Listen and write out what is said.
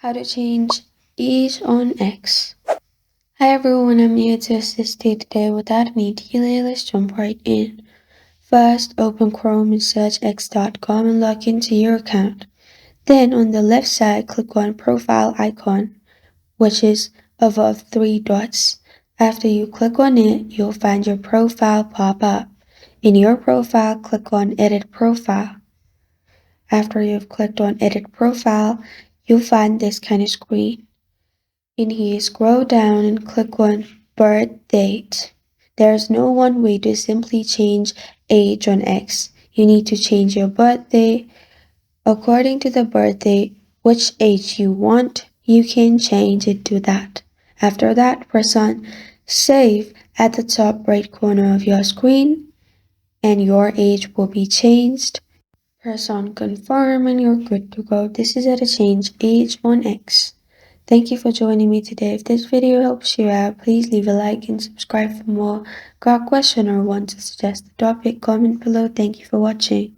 How to change age on X. Hi everyone, I'm here to assist you today. Without any delay, let's jump right in. First, open Chrome and search x.com and log into your account. Then on the left side, click on profile icon, which is above three dots. After you click on it, you'll find your profile pop up. In your profile, click on edit profile. After you've clicked on edit profile, you'll find this kind of screen. In here, scroll down and click on birth date. There's no one way to simply change age on X. You need to change your birthday. According to the birthday, which age you want, you can change it to that. After that, press on save at the top right corner of your screen and your age will be changed. Press on confirm and you're good to go. This is how to change age on X. Thank you for joining me today. If this video helps you out, please leave a like and subscribe for more. Got a question or want to suggest a topic, comment below. Thank you for watching.